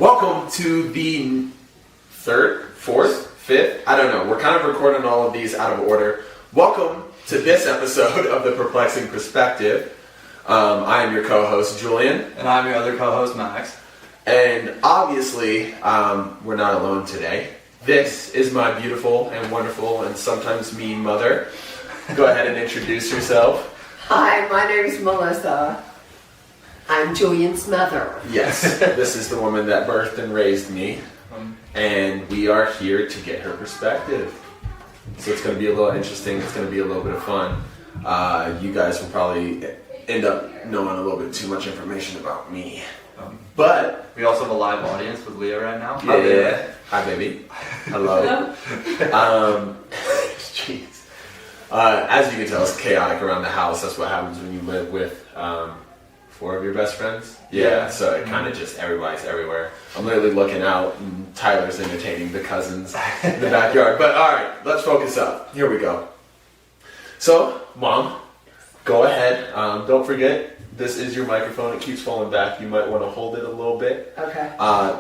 Welcome to the third, fourth, fifth, I don't know. We're kind of recording all of these out of order. Welcome to this episode of The Perplexing Perspective. I am your co-host, Julian. And I'm your other co-host, Max. And obviously, we're not alone today. This is my beautiful and wonderful and sometimes mean mother. Go ahead and introduce yourself. Hi, my name is Melissa. I'm Julian's mother. Yes, this is the woman that birthed and raised me. And we are here to get her perspective. So it's going to be a little interesting. It's going to be a little bit of fun. You guys will probably end up knowing a little bit too much information about me. But we also have a live audience with Leah right now. Yeah. Hi, baby. Hello. Jeez. As you can tell, it's chaotic around the house. That's what happens when you live with 4 of your best friends. Yeah. So it kind of just everybody's everywhere. I'm literally looking out and Tyler's entertaining the cousins in the backyard. But all right, let's focus up. Here we go. So, Mom, go ahead. Don't forget, this is your microphone. It keeps falling back. You might want to hold it a little bit. Okay.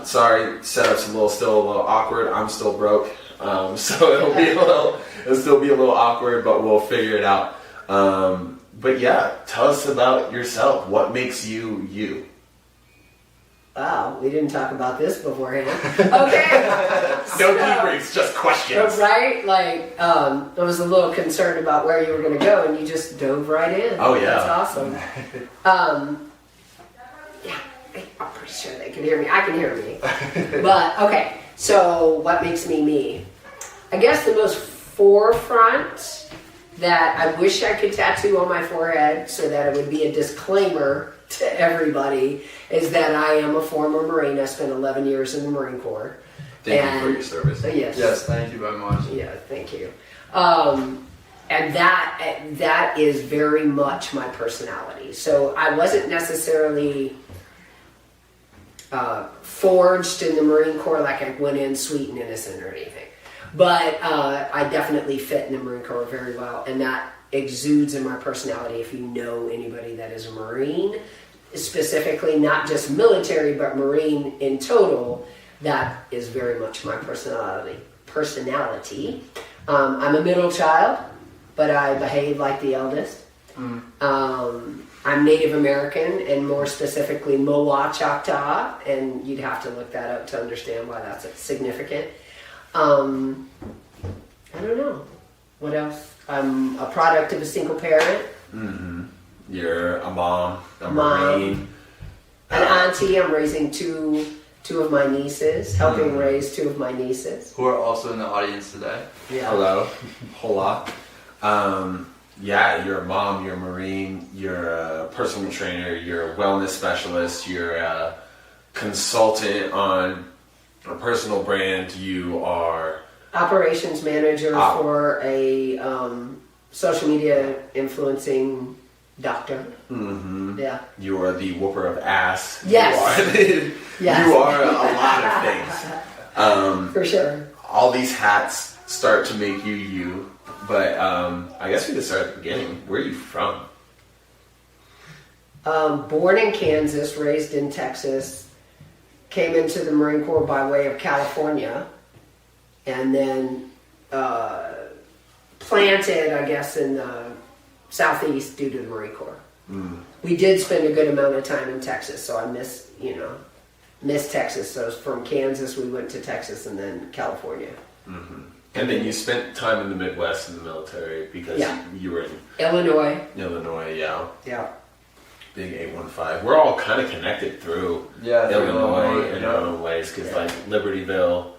Sorry, setup's still a little awkward. I'm still broke, so it'll still be a little awkward, but we'll figure it out. But yeah, tell us about yourself. What makes you you? Wow, we didn't talk about this beforehand. Okay. No debriefs, just questions. Right? Like, I was a little concerned about where you were going to go, and you just dove right in. Oh, yeah. That's awesome. Yeah, I'm pretty sure they can hear me. I can hear me. But, okay, so what makes me me? I guess the most forefront that I wish I could tattoo on my forehead so that it would be a disclaimer to everybody is that I am a former Marine. I spent 11 years in the Marine Corps. Thank you for your service. Yes. Yes, thank you very much. Yeah, thank you. And that is very much my personality. So I wasn't necessarily forged in the Marine Corps like I went in sweet and innocent or anything. But I definitely fit in the Marine Corps very well, and that exudes in my personality. If you know anybody that is a Marine, specifically not just military, but Marine in total, that is very much my personality. I'm a middle child, but I behave like the eldest. I'm Native American, and more specifically Mowa Choctaw, and you'd have to look that up to understand why that's significant. I don't know. What else? I'm a product of a single parent. Mm-hmm. You're a mom, a Mom. Marine. An auntie. I'm raising two of my nieces, helping raise 2 of my nieces. Who are also in the audience today. Yeah. Hello. Hola. Yeah, you're a mom, you're a Marine, you're a personal trainer, you're a wellness specialist, you're a consultant on a personal brand, you are Operations manager for a social media influencing doctor. Mm-hmm. Yeah. You are the whooper of ass. Yes. Yes. You are a lot of things. For sure. All these hats start to make you you, but I guess we could start at the beginning. Where are you from? Born in Kansas, raised in Texas, came into the Marine Corps by way of California, and then planted, I guess, in the Southeast due to the Marine Corps. We did spend a good amount of time in Texas, so I miss Texas. So from Kansas, we went to Texas and then California. Mm-hmm. And then you spent time in the Midwest in the military because you were in Illinois. Yeah. Yeah. Big 815. We're all kind of connected through Illinois in our own ways because like Libertyville.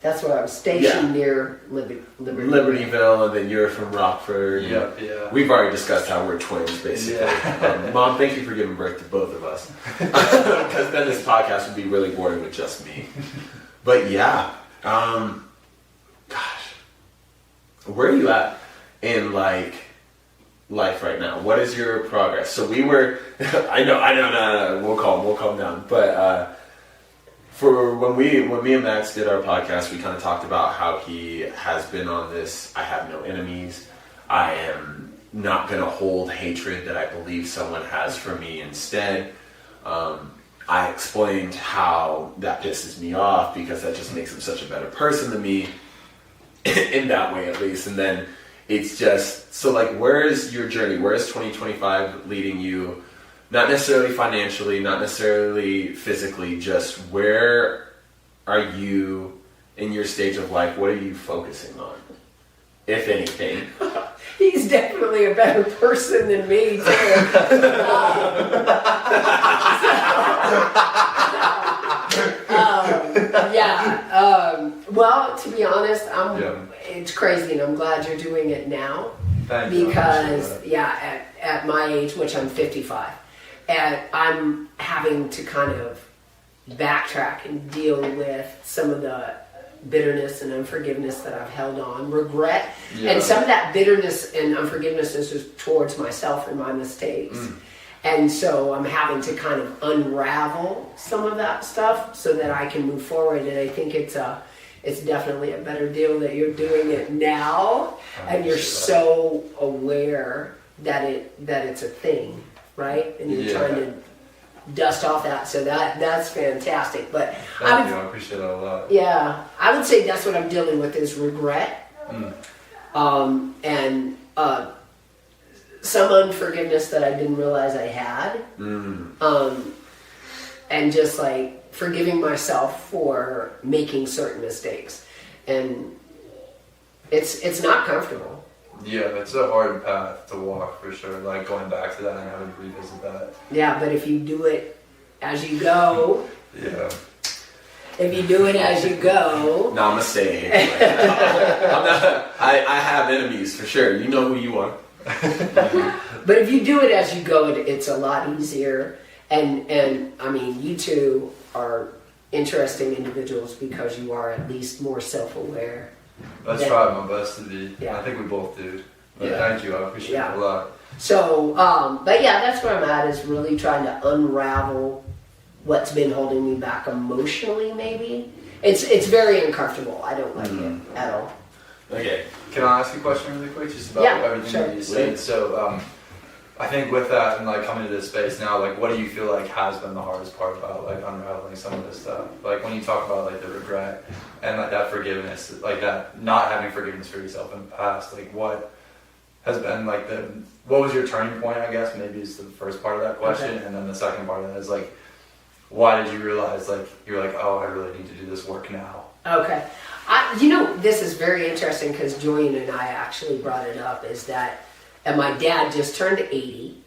That's where I was stationed near Libertyville, and then you're from Rockford. Yeah. We've already discussed how we're twins, basically. Yeah. Mom, thank you for giving birth to both of us. Because then this podcast would be really boring with just me. But yeah, gosh, where are you at in like life right now? What is your progress? So we were, I know, no, we'll calm down. But for when me and Max did our podcast, we kind of talked about how he has been on this, I have no enemies. I am not going to hold hatred that I believe someone has for me instead. I explained how that pisses me off because that just makes him such a better person than me, in that way at least. And then it's just, so like, where is your journey? Where is 2025 leading you? Not necessarily financially, not necessarily physically, just where are you in your stage of life? What are you focusing on, if anything? He's definitely a better person than me, too. Well, to be honest, it's crazy, and I'm glad you're doing it now. Thank you. Because, at my age, which I'm 55, and I'm having to kind of backtrack and deal with some of the bitterness and unforgiveness that I've held on, regret, and some of that bitterness and unforgiveness is just towards myself and my mistakes. And so I'm having to kind of unravel some of that stuff so that I can move forward. And I think it's definitely a better deal that you're doing it now, and you're so aware that it's a thing, right? And you're trying to dust off that. So that's fantastic. But Thank you. I appreciate that a lot. Yeah, I would say that's what I'm dealing with is regret, and some unforgiveness that I didn't realize I had, and just like forgiving myself for making certain mistakes, and it's not comfortable. Yeah, it's a hard path to walk for sure. Like going back to that and having to revisit that. Yeah, but if you do it as you go. Yeah. If you do it as you go. Namaste. I have enemies for sure. You know who you are. But if you do it as you go, it's a lot easier. And I mean, you two are interesting individuals because you are at least more self-aware. I try my best to be. Yeah. I think we both do. But Yeah. thank you. I appreciate it a lot. So, but yeah, that's where I'm at, is really trying to unravel what's been holding me back emotionally, maybe. It's very uncomfortable. I don't like it at all. Okay. Can I ask you a question really quick, just about everything that you said? So, I think with that and like coming to this space now, like what do you feel like has been the hardest part about like unraveling some of this stuff? Like when you talk about like the regret and like that forgiveness, like that not having forgiveness for yourself in the past, like what has been like what was your turning point, I guess, maybe is the first part of that question. Okay. And then the second part of that is like, why did you realize like, you're like, oh, I really need to do this work now? Okay. This is very interesting because Julian and I actually brought it up, is that, and my dad just turned 80.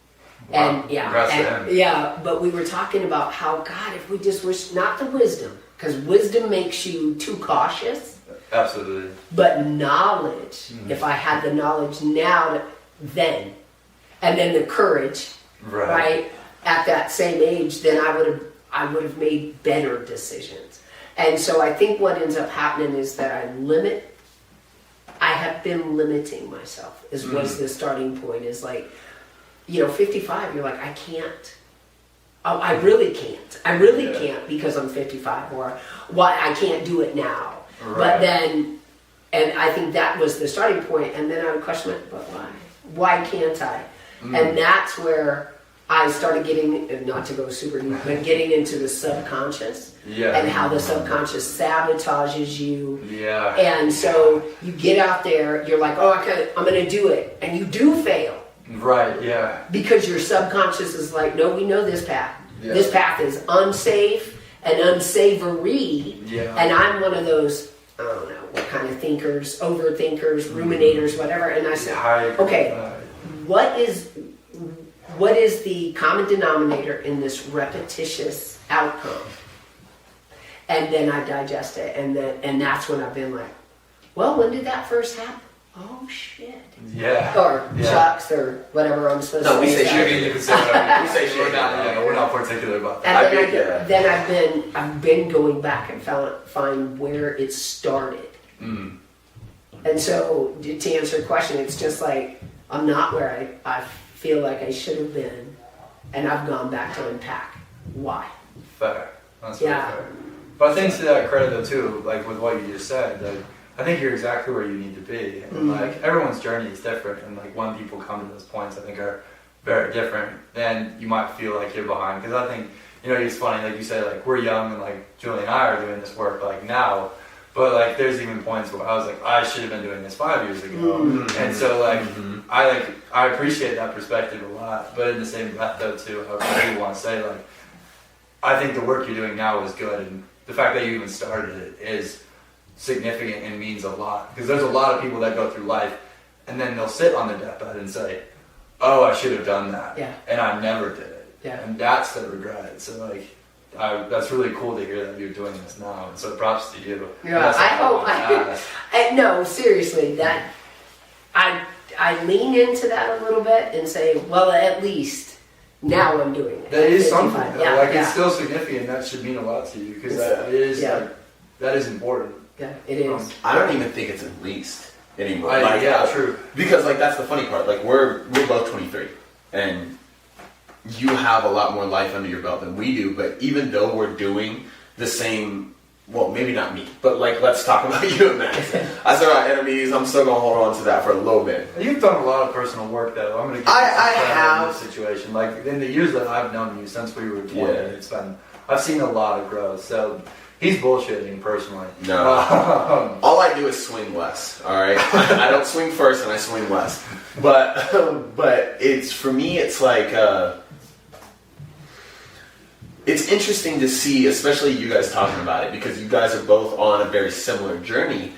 Wow. And but we were talking about how, God, if we just wish, not the wisdom, because wisdom makes you too cautious. Absolutely. But knowledge, if I had the knowledge now, then, and then the courage, right, at that same age, then I would have made better decisions. And so I think what ends up happening is that I have been limiting myself, was the starting point, is like, 55, you're like, I can't. Oh, I really can't. I really can't because I'm 55, or why I can't do it now. Right. But then, and I think that was the starting point, and then I would question it, but why? Why can't I? And that's where I started getting, not to go super deep, but getting into the subconscious, and how the subconscious sabotages you. Yeah. And so you get out there, you're like, oh, I'm going to do it, and you do fail. Right, yeah. Because your subconscious is like, no, we know this path. Yeah. This path is unsafe and unsavory. Yeah. And I'm one of those, I don't know what kind of thinkers, overthinkers, ruminators, whatever. And I said, okay, what is the common denominator in this repetitious outcome? And then I digest it, and that's when I've been like, well, when did that first happen? Oh shit. Yeah. Or shucks, or whatever I'm supposed to say. No, we say shit. You can say whatever. We say shit. We're not particular about that. And then I've been going back and find where it started. And so to answer your question, it's just like I'm not where I feel like I should have been, and I've gone back to unpack why. Fair. That's fair. But I think to that credit though too, like with what you just said, like I think you're exactly where you need to be. And like everyone's journey is different, and like when people come to those points, I think are very different. And you might feel like you're behind, because I think you know, it's funny, like you say, like we're young and like Julie and I are doing this work like now, but like there's even points where I was like, I should have been doing this 5 years ago. Mm-hmm. And so like, I appreciate that perspective a lot, but in the same breath though too, I do want to say like, I think the work you're doing now is good, and the fact that you even started it is significant and means a lot, because there's a lot of people that go through life and then they'll sit on their deathbed and say, oh, I should have done that, and I never did it, and that's the regret. So like, that's really cool to hear that you're doing this now, and so props to you. Yeah, I hope. No, seriously, that I lean into that a little bit and say, well, at least now I'm doing it. That is something. It's still significant. That should mean a lot to you, because that is that is important. Yeah, it is. I don't even think it's at least anymore. True. Because like that's the funny part. Like we're both 23, and you have a lot more life under your belt than we do. But even though we're doing the same, well, maybe not me, but like let's talk about you and Max. I said our enemies. I'm still gonna hold on to that for a little bit. You've done a lot of personal work, though. I'm gonna give you some in this situation. Like in the years that I've known you since we were 20, I've seen a lot of growth. So. He's bullshitting personally. No. All I do is swing less, all right? I don't swing first and I swing less. But it's, for me, it's like, it's interesting to see, especially you guys talking about it, because you guys are both on a very similar journey,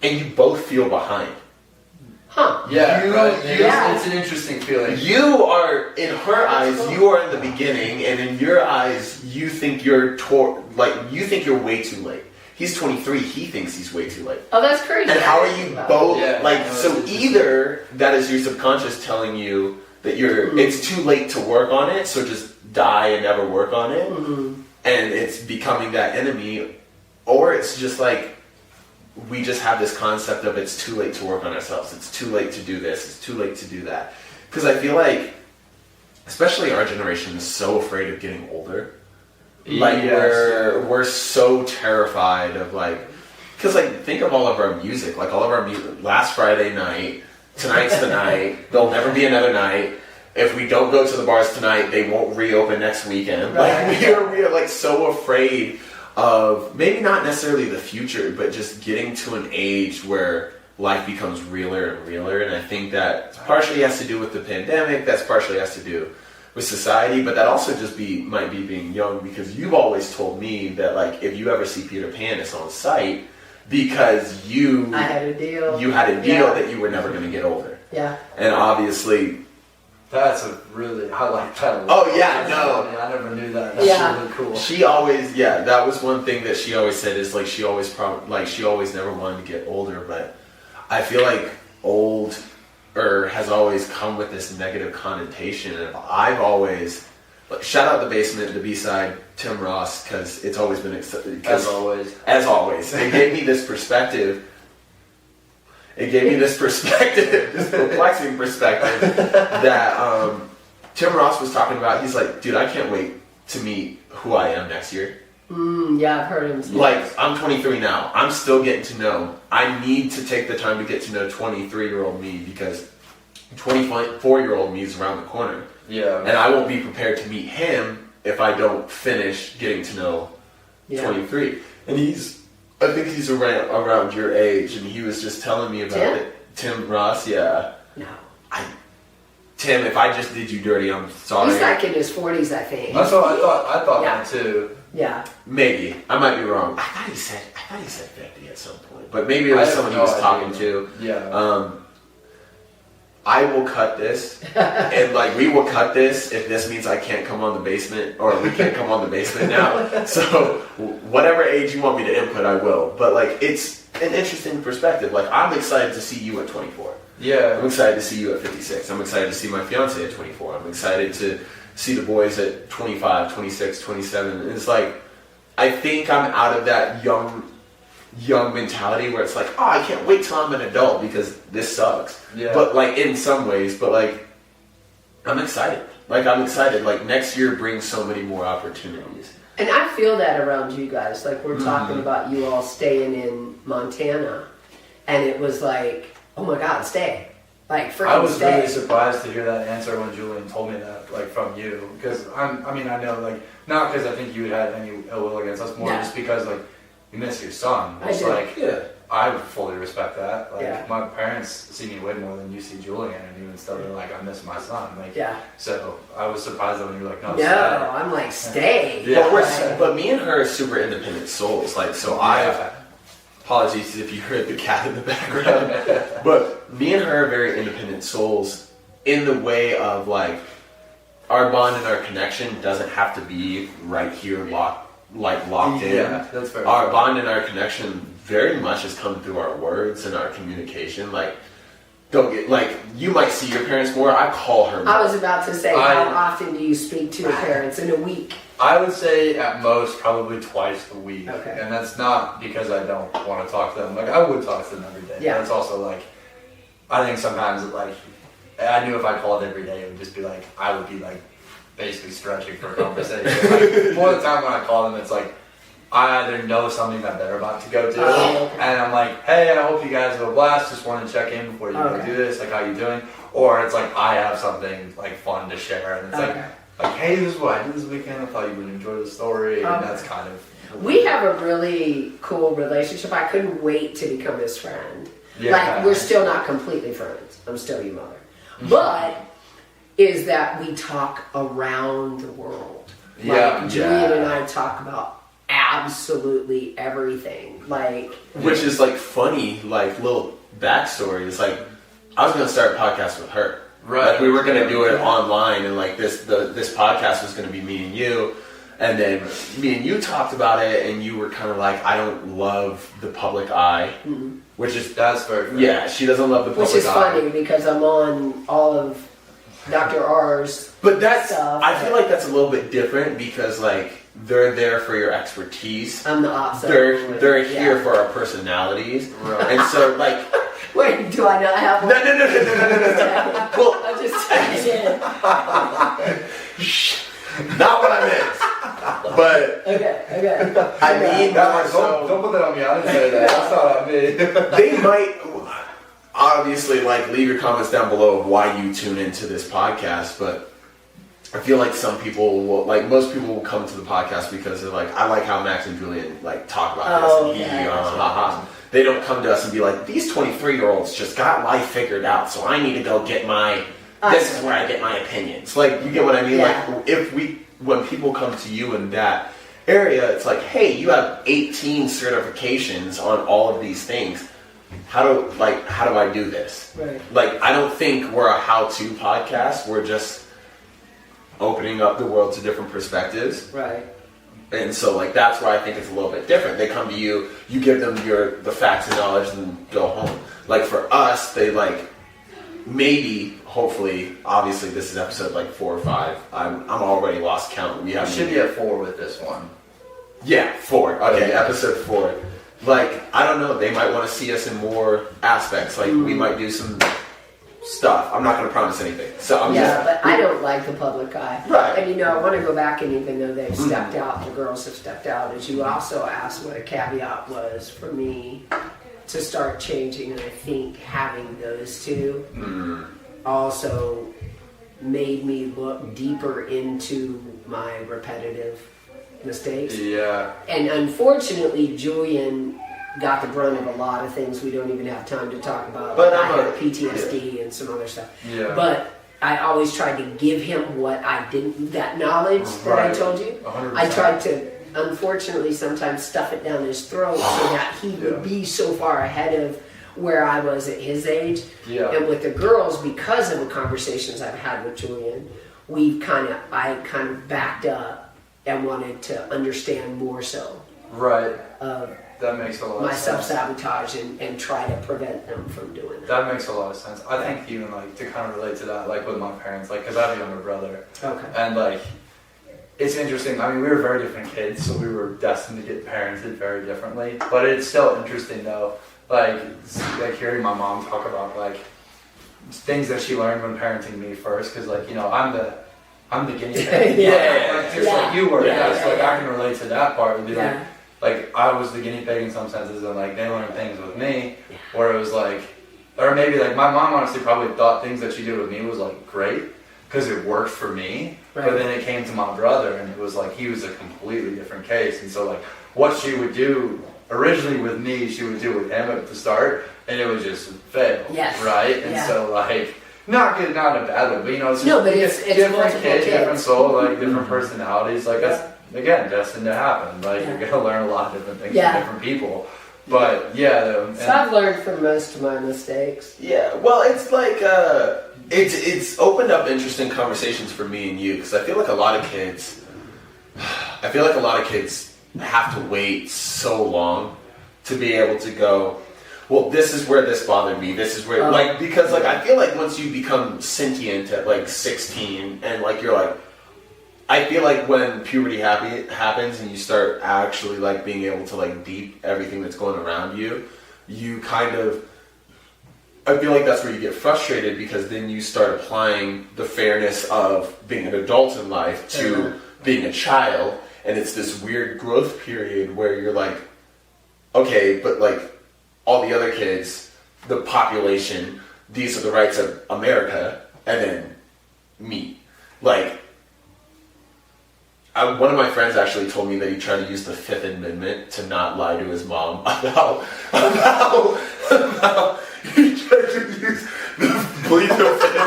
and you both feel behind. Huh. Yeah, it's an interesting feeling. You are, in her eyes, you are in the beginning, and in your eyes, you think you're you think you're way too late. He's 23, he thinks he's way too late. Oh, that's crazy. And how are you both, so either that is your subconscious telling you that it's too late to work on it, so just die and never work on it, and it's becoming that enemy, or it's just like, we just have this concept of it's too late to work on ourselves. It's too late to do this. It's too late to do that. Because I feel like, especially our generation is so afraid of getting older. Like we're so terrified of like, because like think of all of our music. Like all of our music. Last Friday night, tonight's the night. There'll never be another night. If we don't go to the bars tonight, they won't reopen next weekend. Like we are like so afraid of maybe not necessarily the future, but just getting to an age where life becomes realer and realer. And I think that partially has to do with the pandemic, that's partially has to do with society, but that also just might be being young, because you've always told me that like if you ever see Peter Pan, it's on site, because I had a deal. You had a deal that you were never going to get older. Yeah. And obviously that's I like that. Oh yeah, no. I never knew that. That's really cool. She always, that was one thing that she always said is like she always never wanted to get older, but I feel like old has always come with this negative connotation, and I've always, shout out the basement, the B-side, Tim Ross, because it's always been as always. It gave me this perspective. This perplexing perspective that Tim Ross was talking about. He's like, dude, I can't wait to meet who I am next year. Yeah, I've heard him say like, I'm 23 now. I'm still getting to know. I need to take the time to get to know 23-year-old me, because 24-year-old me is around the corner. Yeah. And I won't be prepared to meet him if I don't finish getting to know 23. And I think he's around your age, and he was just telling me about it. Tim Ross, yeah. No. Tim, if I just did you dirty, I'm sorry. He's like in his 40s, I think. That's what I thought that too. Yeah. Maybe. I might be wrong. I thought he said 50 at some point. But maybe it was someone he was talking to. Yeah. I will cut this, and like we will cut this if this means I can't come on the basement, or we can't come on the basement now. So whatever age you want me to input, I will. But like it's an interesting perspective. Like I'm excited to see you at 24. Yeah. I'm excited to see you at 56. I'm excited to see my fiance at 24. I'm excited to see the boys at 25, 26, 27. And it's like, I think I'm out of that young mentality where it's like, oh, I can't wait till I'm an adult because this sucks. Yeah. But like in some ways, but like I'm excited. Like next year brings so many more opportunities. And I feel that around you guys. Like we're talking about you all staying in Montana, and it was like, oh my God, stay. Like, freaking I was stay. really surprised to hear that answer when Julian told me that, like, from you. Because, I know, like, not because I think you had any ill will against us, more just because, like, you miss your son. It's like, I fully respect that. Like, my parents see me way more than you see Julian, and even still, they're like, I miss my son. Like, so I was surprised when you were like, no, stay. I'm like, stay. But me and her are super independent souls. Like, so apologies if you heard the cat in the background, but me and her are very independent souls in the way of, like, our bond and our connection doesn't have to be right here locked in. Yeah, that's fair. Our bond and our connection very much has come through our words and our communication. Like, don't get, like, you might see your parents more. I call her more. I was about to say, how often do you speak to your parents in a week? I would say at most probably twice a week. Okay. And that's not because I don't want to talk to them. Like, I would talk to them every day. Yeah. But it's also like, I think sometimes, like, I knew if I called every day, it would just be like, I would be like basically stretching for a conversation. Like, more of the time when I call them, it's like, I either know something that they're about to go to, and I'm like, hey, I hope you guys have a blast, just want to check in before you go do this, like, how you doing? Or it's like, I have something, like, fun to share, and it's like, hey, this is what I did this weekend, I thought you would enjoy the story, and that's kind of... We have a really cool relationship. I couldn't wait to become his friend. Yeah. Like, we're still not completely friends. I'm still your mother. But is that we talk around the world. Like, Julian and I talk about absolutely everything. Like, which is, like, funny, like, little backstory. It's like, I was going to start a podcast with her. Right. Like, we were going to do it online, and, like, this podcast was going to be me and you. And then me and you talked about it, and you were kind of like, I don't love the public eye. Mm-hmm. Which is... That's very fair. Yeah, she doesn't love the public eye. Which is funny, because I'm on all of Dr. R's But that's... stuff. I feel like that's a little bit different, because, like, they're there for your expertise. I'm the opposite. They're here for our personalities. Right. And so, like... Wait, do I not have one? No. Well, I'm just checking. not what I meant. But Okay. I mean, don't put that on me. I didn't say that. That's not on me. they might obviously, like, leave your comments down below of why you tune into this podcast. But I feel like some people will, like, most people will come to the podcast because they're like, I like how Max and Julian, like, talk about this. And they don't come to us and be like, these 23-year-olds just got life figured out, so I need to go get my... This is where I get my opinions. Like, you get what I mean? Yeah. Like, when people come to you in that area, it's like, hey, you have 18 certifications on all of these things. How do I do this? Right. Like, I don't think we're a how-to podcast. We're just opening up the world to different perspectives. Right. And so, like, that's why I think it's a little bit different. They come to you, you give them the facts and knowledge, and go home. Like, for us, they, like, maybe, hopefully, obviously, this is episode, like, 4 or 5. I'm already lost count. We should be at 4 with this one. Yeah, 4. Okay, episode 4. Like, I don't know. They might want to see us in more aspects. Like, we might do some stuff. I'm not going to promise anything. So but I don't like the public eye. Right. And, I want to go back, and even though they've stepped out, the girls have stepped out, as you also asked what a caveat was for me to start changing, and I think having those two also made me look deeper into my repetitive mistakes. Yeah. And unfortunately, Julian got the brunt of a lot of things we don't even have time to talk about. But I had PTSD and some other stuff. Yeah. But I always tried to give him what I didn't, that knowledge that I told you. 100%. I tried to, unfortunately, sometimes stuff it down his throat so that he would be so far ahead of where I was at his age. Yeah. And with the girls, because of the conversations I've had with Julian, I kind of backed up and wanted to understand more so. Right. That makes a lot of my sense. self-sabotage and try to prevent them from doing that. That makes a lot of sense. I think even, like, to kind of relate to that, like, with my parents, like, because I have a younger brother. Okay. And, like, it's interesting. I mean, we were very different kids, so we were destined to get parented very differently. But it's still interesting, though, like hearing my mom talk about, like, things that she learned when parenting me first, because, like, I'm the guinea pig. Like, just like you were. Like, I can relate to that part. And be like, I was the guinea pig in some senses, and, like, they learned things with me, where it was like, or maybe like my mom honestly probably thought things that she did with me was like great because it worked for me. Right. But then it came to my brother, and it was like he was a completely different case. And so like what she would do originally with me, she would do with him at the start, and it would just fail. Yes. Right. And so like. Not good, not in a bad way, but you know, it's just but it's different kids, different soul, like different personalities. Like that's again destined to happen. Like you're gonna learn a lot of different things from different people. But so I've learned from most of my mistakes. Yeah, well, it's like it's opened up interesting conversations for me and you because I feel like a lot of kids have to wait so long to be able to go. Well, this is where this bothered me. This is where, because I feel like once you become sentient at like 16 and like you're like, I feel like when puberty happens and you start actually like being able to like deep everything that's going around you, you kind of, I feel like that's where you get frustrated because then you start applying the fairness of being an adult in life to being a child, and it's this weird growth period where you're like, okay, but like, all the other kids, the population, these are the rights of America, and then me. Like, one of my friends actually told me that he tried to use the Fifth Amendment to not lie to his mom about he tried to use the plead the Fifth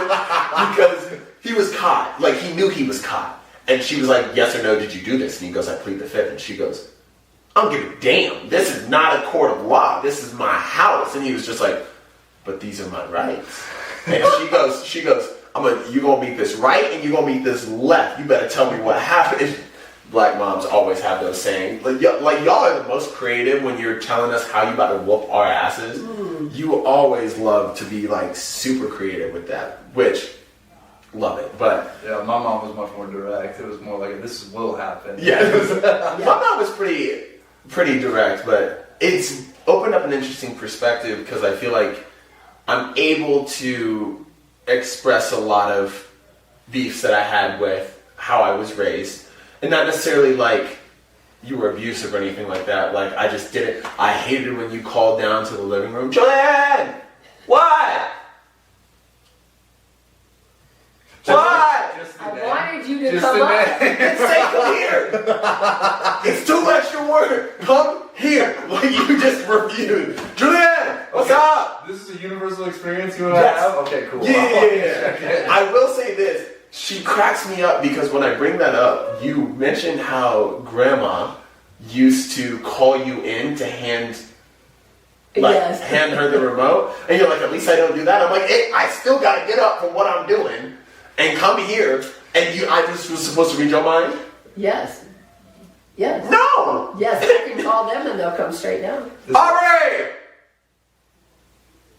because he was caught. Like, he knew he was caught. And she was like, yes or no, did you do this? And he goes, I plead the Fifth. And she goes, I don't give a damn. This is not a court of law. This is my house. And he was just like, but these are my rights. And she goes, you're going to meet this right and you're going to meet this left. You better tell me what happened. Black moms always have those sayings. Like y'all are the most creative when you're telling us how you about to whoop our asses. You always love to be like super creative with that, which love it. But yeah, my mom was much more direct. It was more like this will happen. Yeah, my mom was pretty direct, but it's opened up an interesting perspective because I feel like I'm able to express a lot of beefs that I had with how I was raised, and not necessarily like you were abusive or anything like that. Like I just didn't. I hated when you called down to the living room, Julian, what? What? I wanted you to come up. Say come here. It's too much your word. Come here. Like you just refused. Julian, what's up? This is a universal experience you and I have? Okay, cool. Yeah. I will say this. She cracks me up because when I bring that up, you mentioned how grandma used to call you in to hand her the remote. And you're like, at least I don't do that. I'm like, hey, I still got to get up from what I'm doing and come here. And I just was supposed to read your mind? Yes. No! Yes, I can call them and they'll come straight down. Aubrey!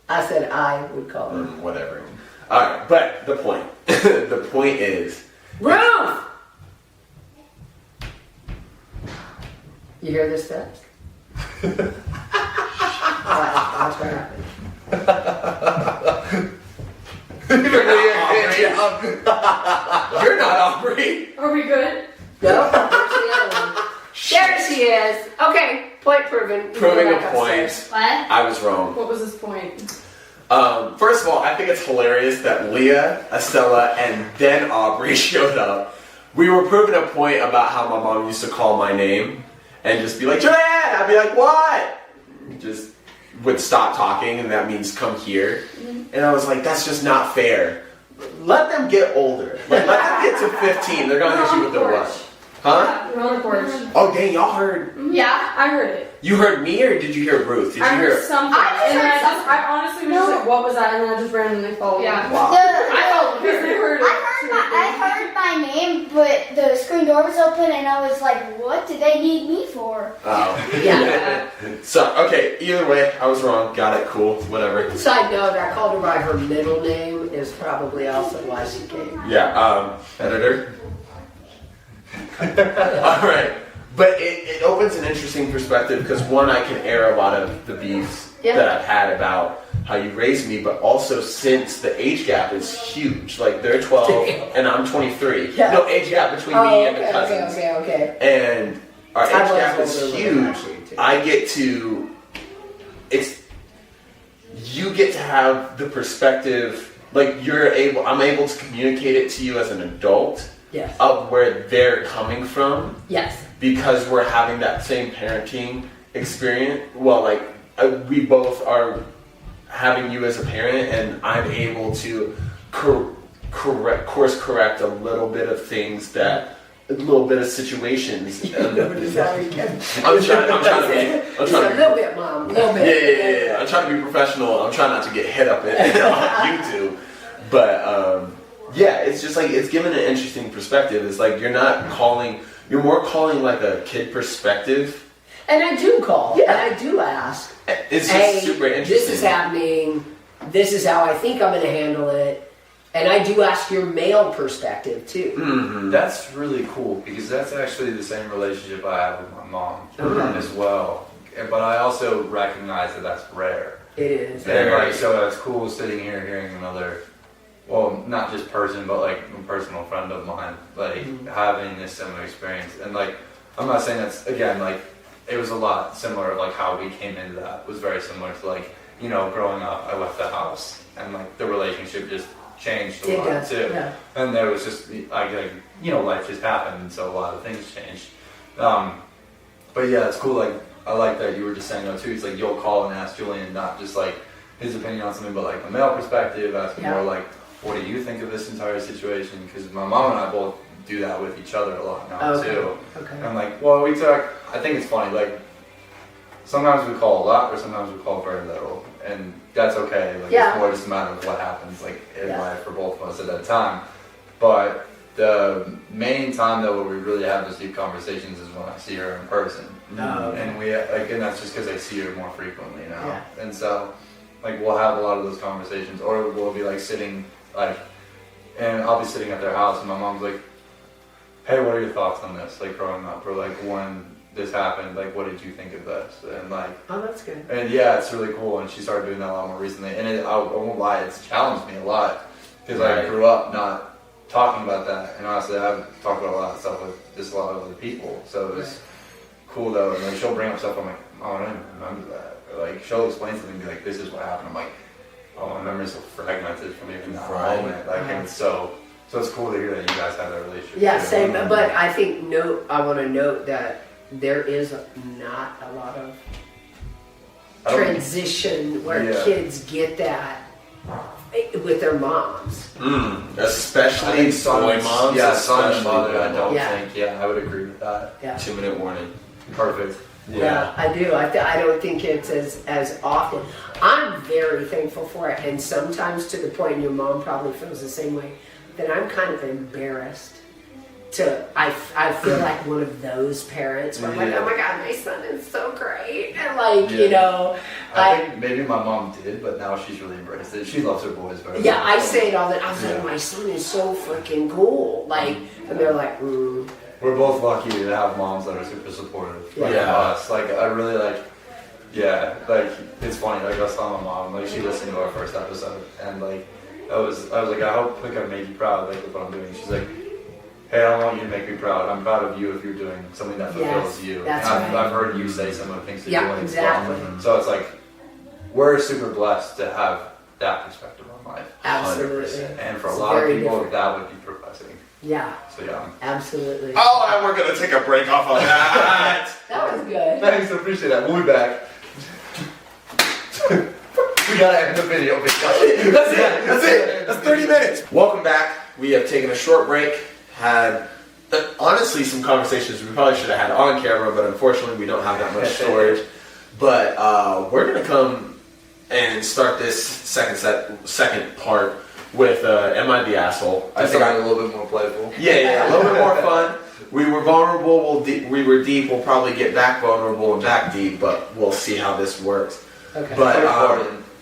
I said I would call them. Whatever. Alright, but the point. The point is... Ruth! You hear this steps? Watch what happens. You're not Aubrey. Are we good? No, there's the other one. There she is. Okay, point proven. Proving a point. What? I was wrong. What was this point? First of all, I think it's hilarious that Leah, Estella, and then Aubrey showed up. We were proving a point about how my mom used to call my name and just be like, Joanne! I'd be like, what? Just would stop talking, and that means come here. And I was like, that's just not fair. Let them get older. Like, let them get to 15. They're going to hit you with the what? Huh? We're on the porch. Oh, dang, y'all heard. Yeah, I heard it. You heard me, or did you hear Ruth? Did you I hear heard something. I honestly was just like, what was that? And then I just randomly followed. Yeah. Wow. I followed because they heard it. I heard my name, but the screen door was open, and I was like, what do they need me for? Oh. Yeah. So, okay, either way, I was wrong. Got it, cool, whatever. Side note, I called her by her middle name is probably also why she came. Yeah, editor. Alright. But it opens an interesting perspective because one, I can air a lot of the beefs that I've had about how you raised me, but also since the age gap is huge. Like they're 12 and I'm 23. Yeah. No age gap between me and the cousins. Okay. And our age gap is huge. I get to you get to have the perspective, like I'm able to communicate it to you as an adult Yes. of where they're coming from. Yes. Because we're having that same parenting experience. Well, like we both are having you as a parent, and I'm able to course correct a little bit of things that. A little bit of situations. I'm trying to be. I'm trying A little bit, Mom. A little bit. Yeah. I'm trying to be professional. I'm trying not to get hit up on YouTube. But it's just like it's given an interesting perspective. It's like you're more calling like a kid perspective. And I do call. Yeah. And I do ask. It's just super interesting. This is happening. This is how I think I'm going to handle it. And I do ask your male perspective too. Mm-hmm. That's really cool because that's actually the same relationship I have with my mom as well. But I also recognize that that's rare. It is. And like, so it's cool sitting here hearing another, well, not just person, but like a personal friend of mine, like having this similar experience. And like, I'm not saying that's, again, like, it was a lot similar, like how we came into that was very similar to like, growing up, I left the house and like the relationship just changed a lot too. Yeah. And there was just, life just happened, and so a lot of things changed. But yeah, it's cool, like, I like that you were just saying that too. It's like you'll call and ask Julian not just like his opinion on something, but like a male perspective, asking more like, what do you think of this entire situation? Because my mom and I both do that with each other a lot now too. Okay. And I'm like, well, I think it's funny, like, sometimes we call a lot, or sometimes we call very little, and that's okay. Like, it's more just a matter of what happens, like, in life for both of us at that time. But the main time though where we really have those deep conversations is when I see her in person. And we, like, and that's just because I see her more frequently now. Yeah. And so, like, we'll have a lot of those conversations, or we'll be like sitting, like, and I'll be sitting at their house, and my mom's like, "Hey, what are your thoughts on this? Like, growing up, or like when this happened, like, what did you think of this?" And like, oh, that's good. And yeah, it's really cool. And she started doing that a lot more recently. And I won't lie, it's challenged me a lot because I grew up not talking about that. And honestly, I've talked about a lot of stuff with just a lot of other people. So it's cool though. And like, she'll bring up stuff. I'm like, oh, I don't even remember that. Or like, she'll explain something and be like, this is what happened. I'm like, oh, my memory's so fragmented from even that moment. Like, and so it's cool to hear that you guys have that relationship. Yeah, same. But I think I want to note that there is not a lot of transition where kids get that with their moms. Especially boy moms. Yeah, son and mother, I don't think. Yeah, I would agree with that. Yeah. 2-minute warning. Perfect. Yeah, I do. I don't think it's as often. I'm very thankful for it, and sometimes to the point, and your mom probably feels the same way, that I'm kind of embarrassed. I feel like one of those parents where I'm like, oh my God, my son is so great. And like, I think maybe my mom did, but now she's really embraced it. She loves her boys very much. Yeah, I say it all the time. I was like, my son is so freaking cool. Like, and they're like, We're both lucky to have moms that are super supportive. Like us. Like, I really like, like, it's funny. Like, I was telling my mom, like, she listened to our first episode, and like, I was like, I hope like I made you proud, like, with what I'm doing. She's like, hey, I don't want you to make me proud. I'm proud of you if you're doing something that fulfills you. That's and right. I've heard you say some of the things that you're doing exactly. as well. So it's like, we're super blessed to have that perspective on life. Absolutely. 100%. And for a lot of people, that would be perplexing. Yeah. So yeah. Absolutely. Oh, and we're going to take a break off of that. That was good. Thanks, I appreciate that. We'll be back. We gotta end the video. That's it. That's 30 minutes. Welcome back. We have taken a short break. Had honestly some conversations we probably should have had on camera, but unfortunately we don't have that much storage. But we're gonna come and start this second part with "Am I the Asshole?" I think I'm a little bit more playful. Yeah, a little bit more fun. We were vulnerable. We were deep. We'll probably get back vulnerable and back deep, but we'll see how this works. Okay. But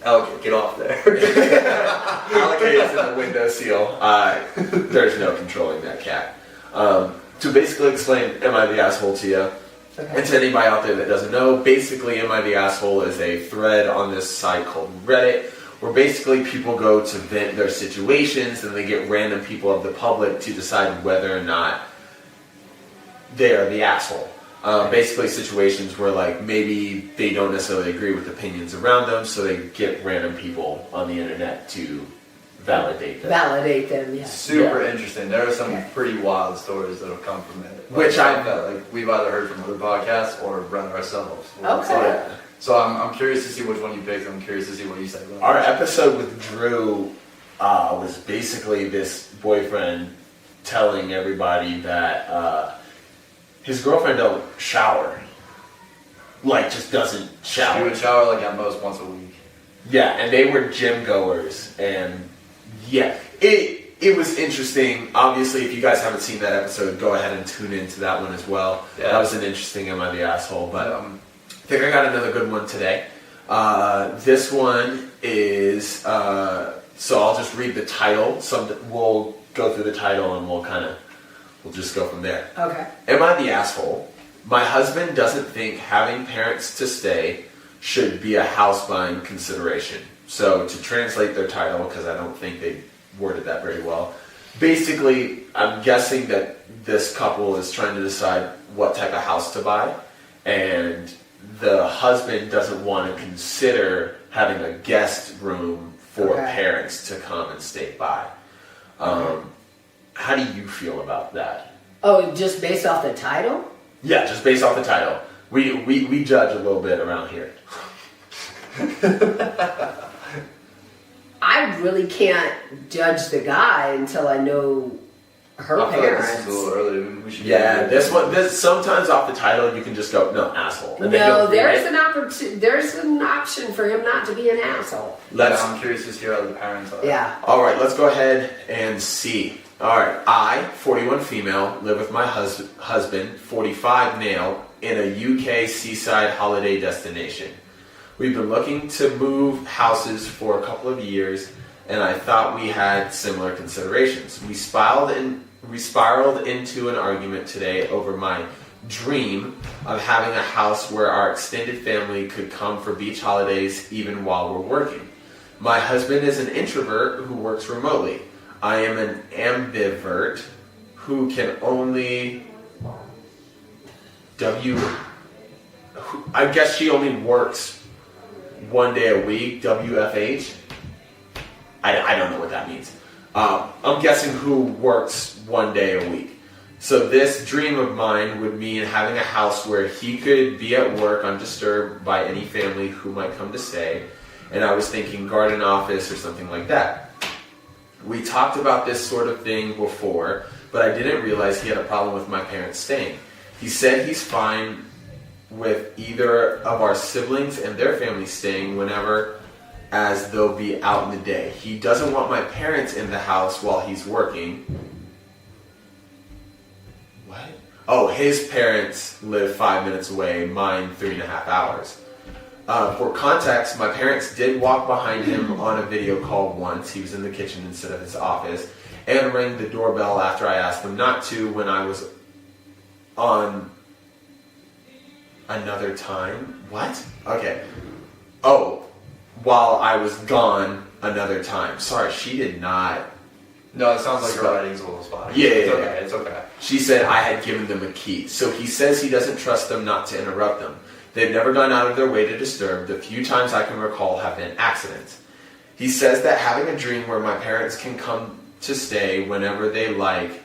Alec, get off there. Alec is in the windowsill. There's no controlling that cat. To basically explain "Am I the Asshole?" to you, and to anybody out there that doesn't know, basically "Am I the Asshole?" is a thread on this site called Reddit, where basically people go to vent their situations, and they get random people of the public to decide whether or not they are the asshole. Basically situations where like maybe they don't necessarily agree with opinions around them, so they get random people on the internet to validate them. Validate them, yeah. Super interesting. There are some pretty wild stories that have come from it. Which I felt like we've either heard from other podcasts or read ourselves. Okay. So I'm curious to see which one you picked. I'm curious to see what you say. Our episode with Drew was basically this boyfriend telling everybody that his girlfriend don't shower. Like, just doesn't shower. She would shower like at most once a week. Yeah, and they were gym goers, and yeah, it was interesting. Obviously, if you guys haven't seen that episode, go ahead and tune into that one as well. Yeah. That was an interesting Am I the Asshole, but I think I got another good one today. This one is, so I'll just read the title. We'll go through the title and we'll just go from there. Okay. Am I the asshole? My husband doesn't think having parents to stay should be a house buying consideration. So to translate their title, because I don't think they worded that very well, basically I'm guessing that this couple is trying to decide what type of house to buy, and the husband doesn't want to consider having a guest room for parents to come and stay by. How do you feel about that? Oh, just based off the title? Yeah, just based off the title. We judge a little bit around here. I really can't judge the guy until I know her I feel parents. like this is a little early. We should this sometimes off the title you can just go, no, asshole. And no, there's an option for him not to be an asshole. I'm curious to hear how the parents are. Yeah. All right, let's go ahead and see. All right, I, 41 female, live with my husband, 45 male, in a UK seaside holiday destination. We've been looking to move houses for a couple of years, and I thought we had similar considerations. We spiraled into an argument today over my dream of having a house where our extended family could come for beach holidays even while we're working. My husband is an introvert who works remotely. I am an ambivert who can only I guess she only works one day a week, WFH. I don't know what that means. I'm guessing who works one day a week. So this dream of mine would mean having a house where he could be at work undisturbed by any family who might come to stay. And I was thinking garden office or something like that. We talked about this sort of thing before, but I didn't realize he had a problem with my parents staying. He said he's fine with either of our siblings and their families staying whenever, as they'll be out in the day. He doesn't want my parents in the house while he's working. What? Oh, his parents live 5 minutes away, mine 3.5 hours. For context, my parents did walk behind him on a video call once. He was in the kitchen instead of his office, and rang the doorbell after I asked them not to when I was on another time. What? Okay. Oh, while I was gone another time. Sorry, she did not. No, it sounds like your writing's a little spotty. Yeah, It's okay. She said I had given them a key. So he says he doesn't trust them not to interrupt them. They've never gone out of their way to disturb. The few times I can recall have been accidents. He says that having a dream where my parents can come to stay whenever they like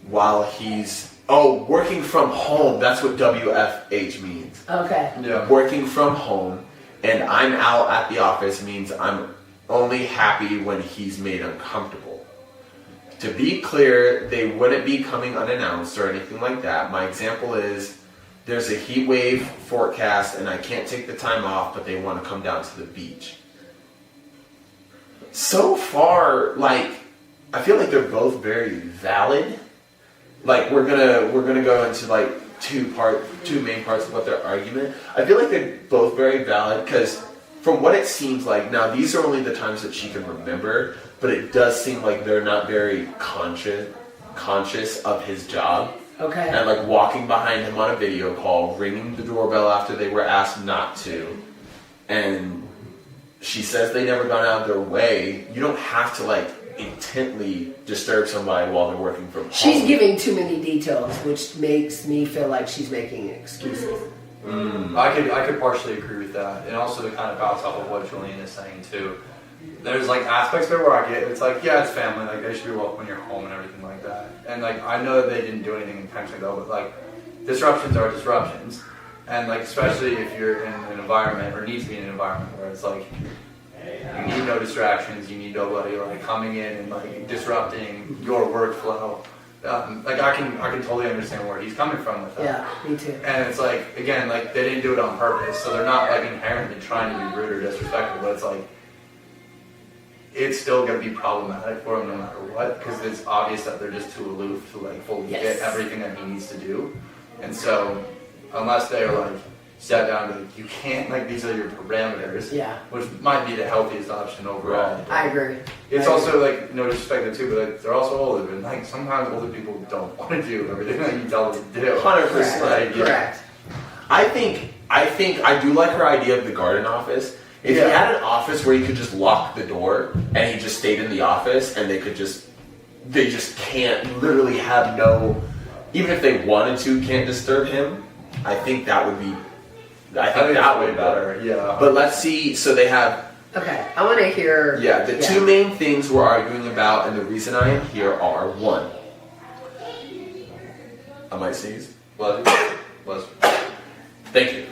while he's... Oh, working from home. That's what WFH means. Okay. Yeah. Working from home, and I'm out at the office means I'm only happy when he's made uncomfortable. To be clear, they wouldn't be coming unannounced or anything like that. My example is there's a heat wave forecast and I can't take the time off, but they want to come down to the beach. So far, like, I feel like they're both very valid. Like, we're gonna go into like two main parts of what their argument. I feel like they're both very valid because from what it seems like, now these are only the times that she can remember, but it does seem like they're not very conscious of his job. Okay. And like walking behind him on a video call, ringing the doorbell after they were asked not to, and she says they never gone out of their way. You don't have to like intently disturb somebody while they're working from home. She's giving too many details, which makes me feel like she's making excuses. I could partially agree with that, and also to kind of bounce off of what Julian is saying too. There's like aspects there where I get it's like, yeah, it's family, like they should be welcome when you're home and everything like that. And like I know that they didn't do anything intentionally though, but like disruptions are disruptions, and like especially if you're in an environment or need to be in an environment where it's like you need no distractions, you need nobody like coming in and like disrupting your workflow. Like I can totally understand where he's coming from with that. Yeah, me too. And it's like, again, like they didn't do it on purpose, so they're not like inherently trying to be rude or disrespectful, but it's like it's still going to be problematic for him no matter what, because it's obvious that they're just too aloof to like fully get everything that he needs to do. And so unless they're like sat down to like, you can't, like these are your parameters, which might be the healthiest option overall. Right. I agree. It's also like, no disrespect too, but like, they're also older, and like sometimes older people don't want to do everything that you tell them to do. 100%. Correct. I think I do like her idea of the garden office. If he had an office where he could just lock the door and he just stayed in the office and they just can't literally have no, even if they wanted to, can't disturb him. I think that would be, I think that would be better. Yeah. But let's see, so they have. Okay, I want to hear. Yeah, the two main things we're arguing about and the reason I am here are, one, I might sneeze. Thank you.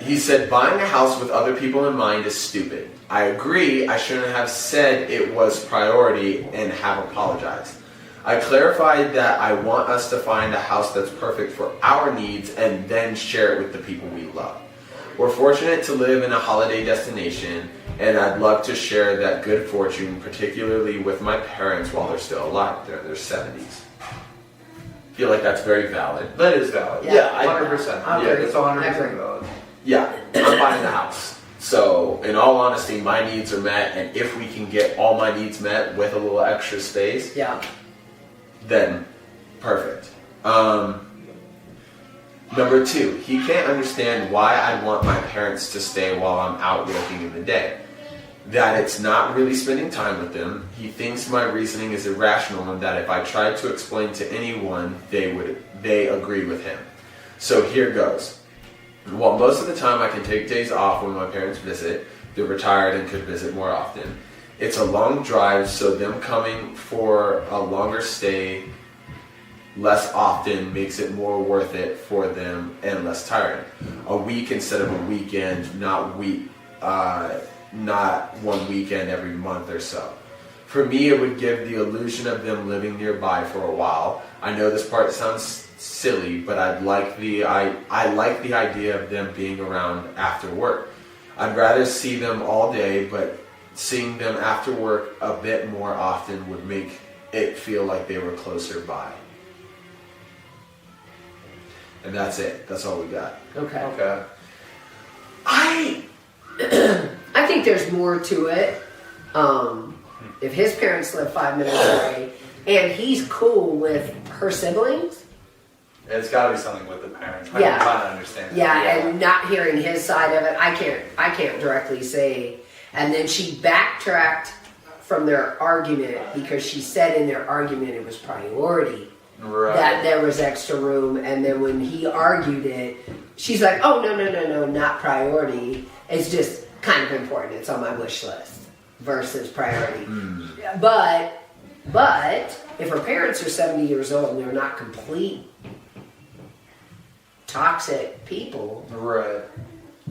He said, buying a house with other people in mind is stupid. I agree, I shouldn't have said it was priority and have apologized. I clarified that I want us to find a house that's perfect for our needs and then share it with the people we love. We're fortunate to live in a holiday destination, and I'd love to share that good fortune, particularly with my parents while they're still alive. They're in their 70s. I feel like that's very valid. That is valid. Yeah, 100%. Yeah, that's 100% valid. Yeah, I'm buying the house. So, in all honesty, my needs are met, and if we can get all my needs met with a little extra space, then perfect. Number two, he can't understand why I want my parents to stay while I'm out working in the day. That it's not really spending time with them. He thinks my reasoning is irrational and that if I tried to explain to anyone, they agree with him. So here goes. While most of the time I can take days off when my parents visit, they're retired and could visit more often. It's a long drive, so them coming for a longer stay less often makes it more worth it for them and less tiring. A week instead of a weekend, not 1 weekend every month or so. For me, it would give the illusion of them living nearby for a while. I know this part sounds silly, but I like the idea of them being around after work. I'd rather see them all day, but seeing them after work a bit more often would make it feel like they were closer by. And that's it. That's all we got. Okay. I think there's more to it. If his parents live 5 minutes away and he's cool with her siblings, it's got to be something with the parents. I Yeah. can kind of understand. and not hearing his side of it, I can't directly say. And then she backtracked from their argument because she said in their argument it was priority. Right. That there was extra room, and then when he argued it, she's like, oh, no, not priority. It's just kind of important. It's on my wish list versus priority. But if her parents are 70 years old and they're not complete toxic people, Right.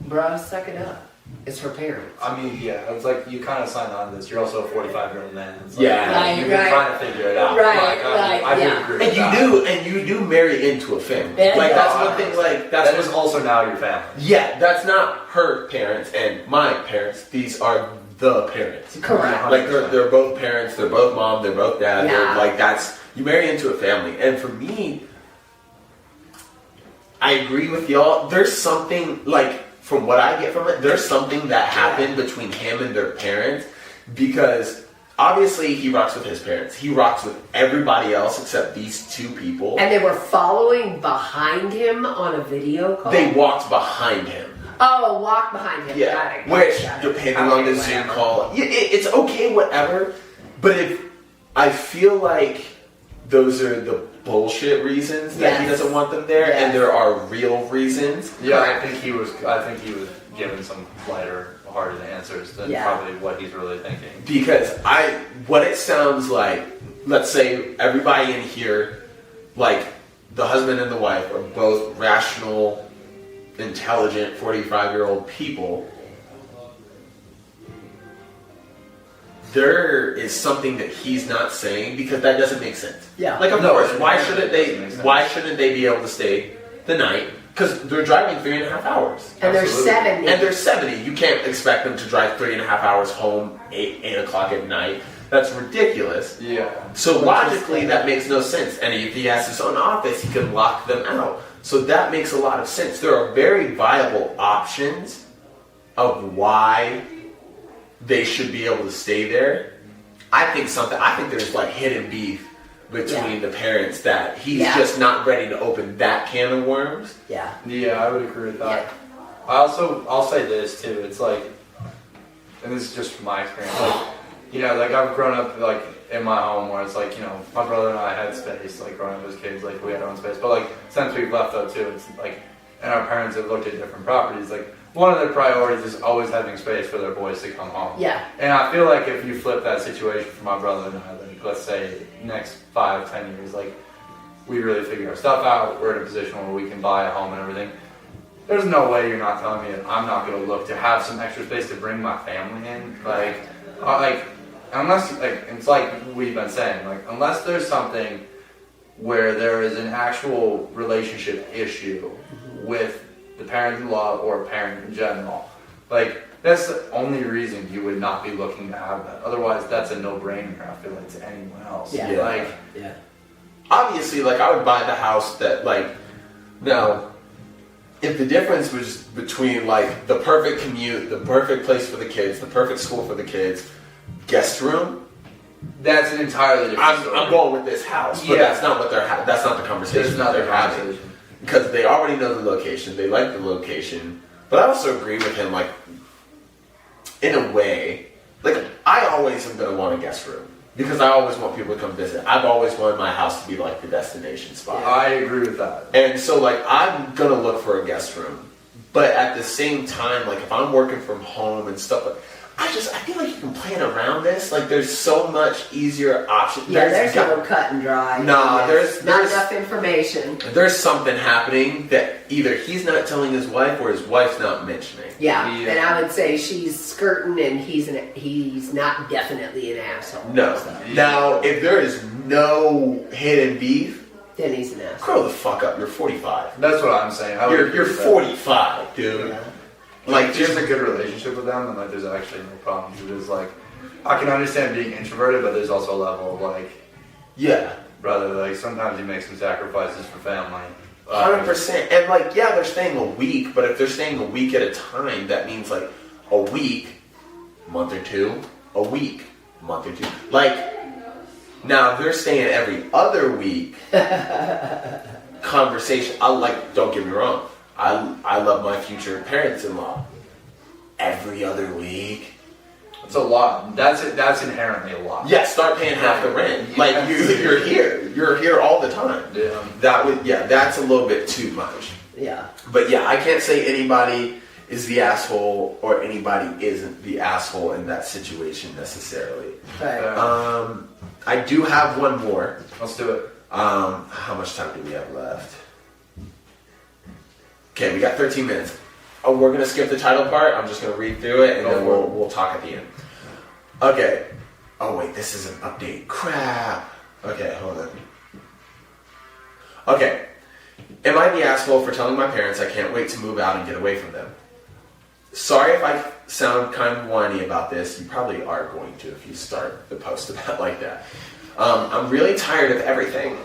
bruh, suck it up. It's her parents. I mean, yeah, it's like you kind of signed on to this. You're also a 45-year-old man. It's like, Yeah. you've been trying to figure it out. Right, I do agree with that. And you do marry into a family. Yeah. Like that's one thing. Like that is also now your family. Yeah, that's not her parents and my parents. These are the parents. Correct. Like they're both parents. They're both mom. They're both dad. Yeah. They're, like that's you marry into a family. And for me, I agree with y'all. There's something like. From what I get from it, there's something that happened between him and their parents because obviously he rocks with his parents. He rocks with everybody else except these two people. And they were following behind him on a video call? They walked behind him. Oh, walk behind him. Yeah, Got it, which, got it. depending on the Zoom whatever. call, it's okay, whatever. But if I feel like those are the bullshit reasons that he Yes. doesn't want them there, Yes. and there are real reasons. Yeah, I think he was given some lighter hearted answers than probably what he's really thinking. Because what it sounds like, let's say everybody in here, like the husband and the wife are both rational, intelligent 45-year-old people. There is something that he's not saying because that doesn't make sense. Yeah. Like, of No, course, it why doesn't shouldn't make they? sense. Why shouldn't they be able to stay the night? Because they're driving 3.5 hours. And they're Absolutely. 70. And they're 70. You can't expect them to drive 3.5 hours home 8 o'clock at night. That's ridiculous. Yeah. So logically, that makes no sense. And if he has his own office, he can lock them out. So that makes a lot of sense. There are very viable options of why they should be able to stay there. I think there's like hidden beef between the parents that he's just not ready to open that can of worms. Yeah. Yeah, I would agree with that. Yeah. I'll say this too. It's like, and this is just from my experience. Like, like I've grown up like in my home where it's like, my brother and I had space, like growing up as kids, like we had our own space. But like since we've left though too, it's like, and our parents have looked at different properties. Like one of their priorities is always having space for their boys to come home. Yeah. And I feel like if you flip that situation for my brother and I, like let's say next 5-10 years, like we really figure our stuff out, we're in a position where we can buy a home and everything. There's no way you're not telling me that I'm not going to look to have some extra space to bring my family in. Unless, like, it's like we've been saying, like, unless there's something where there is an actual relationship issue with the parent-in-law or a parent in general, like, that's the only reason you would not be looking to have that. Otherwise, that's a no-brainer, I feel like, to anyone else. Yeah. Yeah. Obviously, like, I would buy the house that, like, now, if the difference was between, like, the perfect commute, the perfect place for the kids, the perfect school for the kids, guest room, that's an entirely different story. I'm going with this house, but that's not what that's not the conversation There's not they're the having. conversation. Because they already know the location, they like the location. But I also agree with him, like, in a way, like, I always am going to want a guest room. Because I always want people to come visit. I've always wanted my house to be, like, the destination spot. I agree with that. And so, like, I'm going to look for a guest room. But at the same time, like, if I'm working from home and stuff, like, I feel like you can plan around this. Like, there's so much easier options. Yeah, there's no cut and dry. Nah, there's not enough information. There's something happening that either he's not telling his wife or his wife's not mentioning. Yeah, and I would say she's skirting and he's not definitely an asshole. No. So. Now, if there is no hidden beef, Then he's an asshole. grow the fuck up. You're 45. That's what I'm saying. You're 45, dude. Yeah. Like, if there's a good relationship with them, and like, there's actually no problems. It is like, I can understand being introverted, but there's also a level of like, Yeah. brother, like sometimes you make some sacrifices for family. 100%. And like, yeah, they're staying a week, but if they're staying a week at a time, that means like a week, month or two, a week, month or two. Like, now if they're staying every other week, conversation, don't get me wrong, I love my future parents-in-law. Every other week. It's a lot. That's inherently a lot. Yeah, start paying half the rent. Like, you're here. You're here all the time. Yeah. That's a little bit too much. Yeah. But yeah, I can't say anybody is the asshole or anybody isn't the asshole in that situation necessarily. Right. I do have one more. Let's do it. How much time do we have left? Okay, we got 13 minutes. Oh, we're gonna skip the title part. I'm just gonna read through it and then we'll talk at the end. Okay. Oh wait, this is an update. Crap. Okay, hold on. Okay. Am I the asshole for telling my parents I can't wait to move out and get away from them? Sorry if I sound kind of whiny about this. You probably are going to if you start the post about like that. I'm really tired of everything.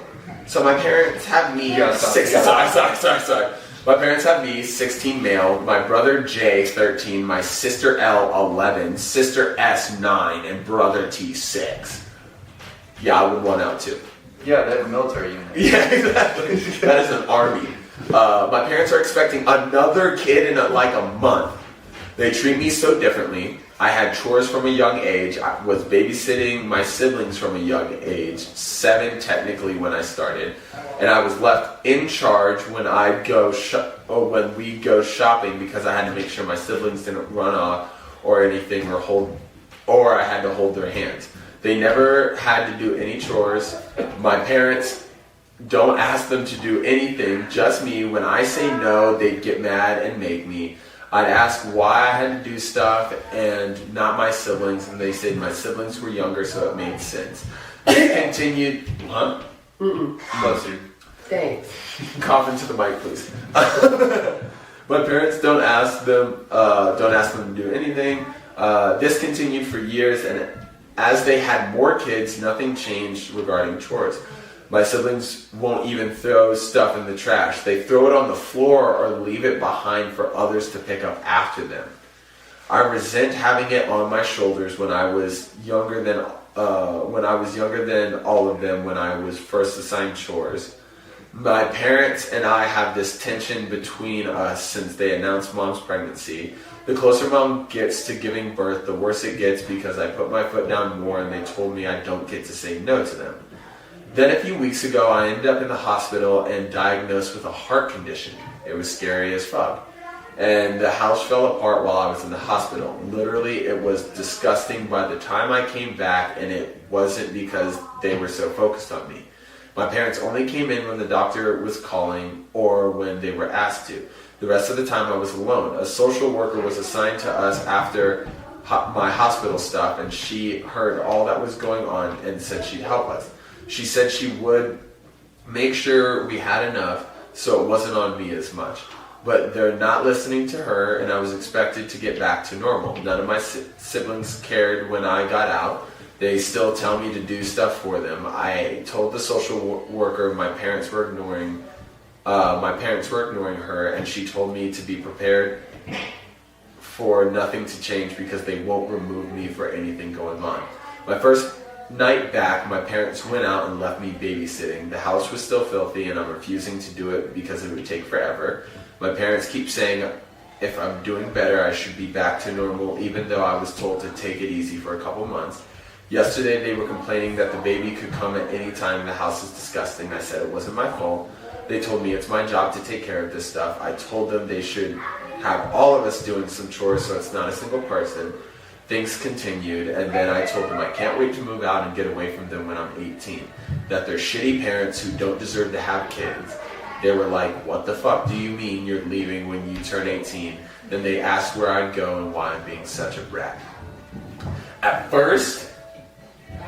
So my parents have me... Sorry. My parents have me, 16 male, my brother J, 13, my sister L, 11, sister S, 9, and brother T, 6. Yeah, I would want out too. Yeah, they have a military unit. Yeah, exactly. That is an army. My parents are expecting another kid in like a month. They treat me so differently. I had chores from a young age. I was babysitting my siblings from a young age, 7 technically when I started, and I was left in charge when I'd go when we go shopping because I had to make sure my siblings didn't run off or anything or I had to hold their hands. They never had to do any chores. My parents don't ask them to do anything, just me. When I say no, they'd get mad and make me. I'd ask why I had to do stuff and not my siblings, and they said my siblings were younger, so it made sense. This continued. Huh? Bless you. Thanks. Cough into the mic, please. My parents don't ask them to do anything. This continued for years, and as they had more kids, nothing changed regarding chores. My siblings won't even throw stuff in the trash. They throw it on the floor or leave it behind for others to pick up after them. I resent having it on my shoulders when I was younger than all of them when I was first assigned chores. My parents and I have this tension between us since they announced mom's pregnancy. The closer mom gets to giving birth, the worse it gets because I put my foot down more and they told me I don't get to say no to them. Then a few weeks ago, I ended up in the hospital and diagnosed with a heart condition. It was scary as fuck. And the house fell apart while I was in the hospital. Literally, it was disgusting by the time I came back, and it wasn't because they were so focused on me. My parents only came in when the doctor was calling or when they were asked to. The rest of the time, I was alone. A social worker was assigned to us after my hospital stuff, and she heard all that was going on and said she'd help us. She said she would make sure we had enough so it wasn't on me as much. But they're not listening to her, and I was expected to get back to normal. None of my siblings cared when I got out. They still tell me to do stuff for them. I told the social worker my parents were ignoring her, and she told me to be prepared for nothing to change because they won't remove me for anything going on. My first night back, my parents went out and left me babysitting. The house was still filthy, and I'm refusing to do it because it would take forever. My parents keep saying if I'm doing better, I should be back to normal, even though I was told to take it easy for a couple months. Yesterday, they were complaining that the baby could come at any time. The house is disgusting. I said it wasn't my fault. They told me it's my job to take care of this stuff. I told them they should have all of us doing some chores so it's not a single person. Things continued, and then I told them I can't wait to move out and get away from them when I'm 18. That they're shitty parents who don't deserve to have kids. They were like, what the fuck do you mean you're leaving when you turn 18? Then they asked where I'd go and why I'm being such a brat. At first,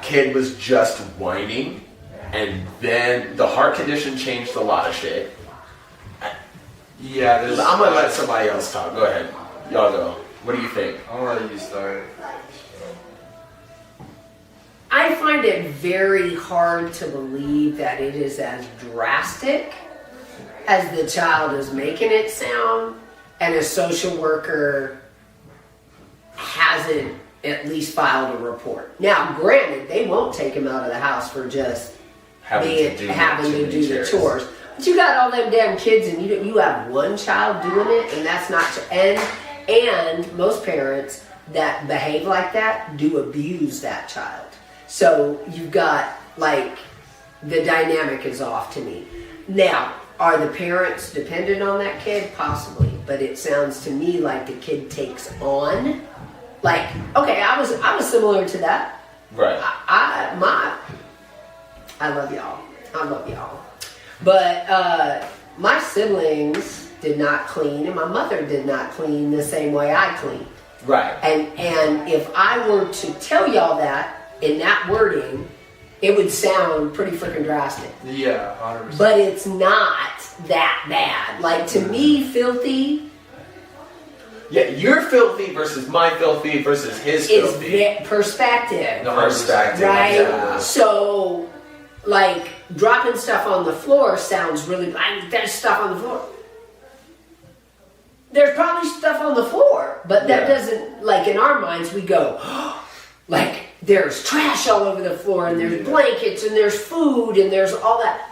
kid was just whining, and then the heart condition changed a lot of shit. Yeah, I'm gonna let somebody else talk. Go ahead. Y'all go. What do you think? I'm gonna let you start. I find it very hard to believe that it is as drastic as the child is making it sound, and a social worker hasn't at least filed a report. Now, granted, they won't take him out of the house for just having to do the chores. But you got all them damn kids, and you have one child doing it, and that's not and most parents that behave like that do abuse that child. So you've got, like, the dynamic is off to me. Now, are the parents dependent on that kid? Possibly, but it sounds to me like the kid takes on. Like, okay, I was similar to that. Right. I love y'all. I love y'all. But my siblings did not clean, and my mother did not clean the same way I clean. Right. And if I were to tell y'all that in that wording, it would sound pretty freaking drastic. Yeah, 100%. But it's not that bad. Like, to me, filthy. Yeah, you're filthy versus my filthy versus his filthy. It's perspective. No, perspective. Right? Yeah. So, like, dropping stuff on the floor sounds really, there's stuff on the floor. There's probably stuff on the floor, but that doesn't, like, in our minds, we go, like, there's trash all over the floor, and there's blankets, and there's food, and there's all that.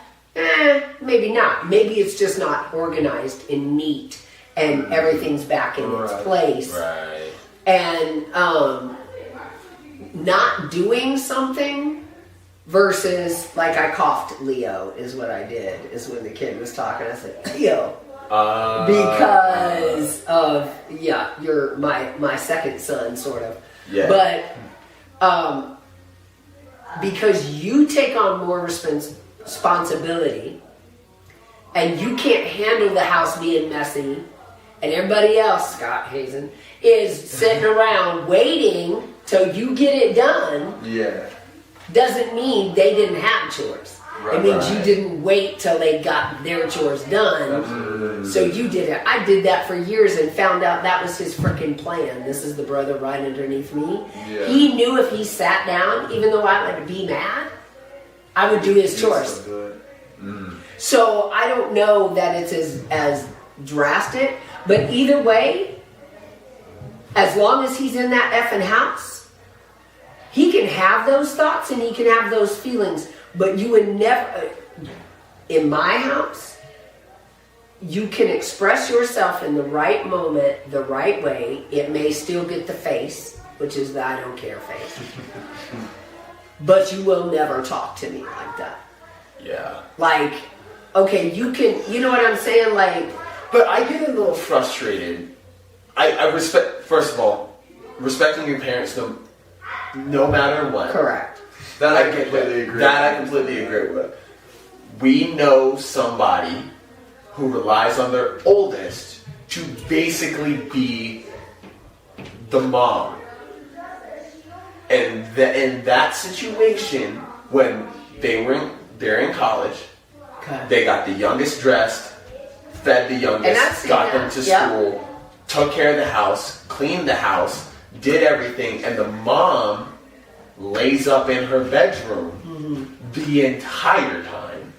Maybe not. Maybe it's just not organized and neat and everything's back in its place. Right. And not doing something versus, like, I coughed Leo is what I did, is when the kid was talking. I said, Leo. Because of, you're my second son, sort of. Yeah. But because you take on more responsibility and you can't handle the house being messy, and everybody else, Scott Hazen, is sitting around waiting till you get it done, doesn't mean they didn't have chores. It means you didn't wait till they got their chores done. So you did it. I did that for years and found out that was his freaking plan. This is the brother right underneath me. Yeah. He knew if he sat down, even though I would be mad, I would do his chores. So I don't know that it's as drastic, but either way, as long as he's in that effing house, he can have those thoughts and he can have those feelings. But you would never, in my house, you can express yourself in the right moment, the right way. It may still get the face, which is the I don't care face. But you will never talk to me like that. Yeah. Like, okay, you know what I'm saying? Like, but I get a little frustrated. I respect, first of all, respecting your parents no matter what. Correct. That I completely agree. That I completely agree with. We know somebody who relies on their oldest to basically be the mom. And in that situation, when they're in college, they got the youngest dressed, fed the youngest, got them to school, took care of the house, cleaned the house, did everything, and the mom lays up in her bedroom the entire time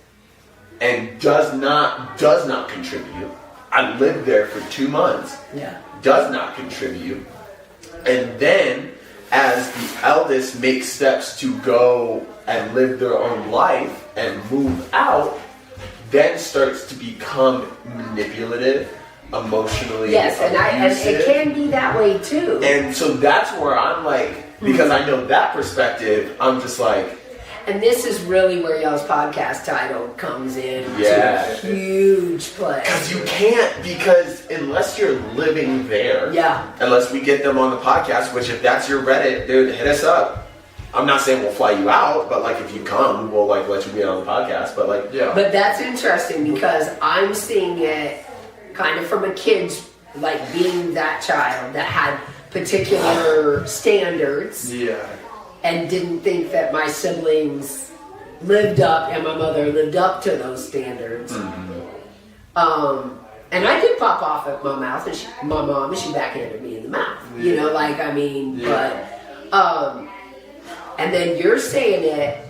and does not contribute. I lived there for 2 months. Does not contribute. And then as the eldest makes steps to go and live their own life and move out, then starts to become manipulative, emotionally abusive. And it can be that way too. And so that's where I'm like, because I know that perspective, I'm just like... And this is really where y'all's podcast title comes in to a huge place. Because you can't, because unless you're living there, unless we get them on the podcast, which if that's your Reddit, dude, hit us up. I'm not saying we'll fly you out, but like if you come, we'll like let you be on the podcast. But like, But that's interesting because I'm seeing it kind of from a kid's, like being that child that had particular standards and didn't think that my siblings lived up and my mother lived up to those standards. And I did pop off at my mouth and my mom, and she backhanded me in the mouth. You know, like, I mean, but and then you're saying it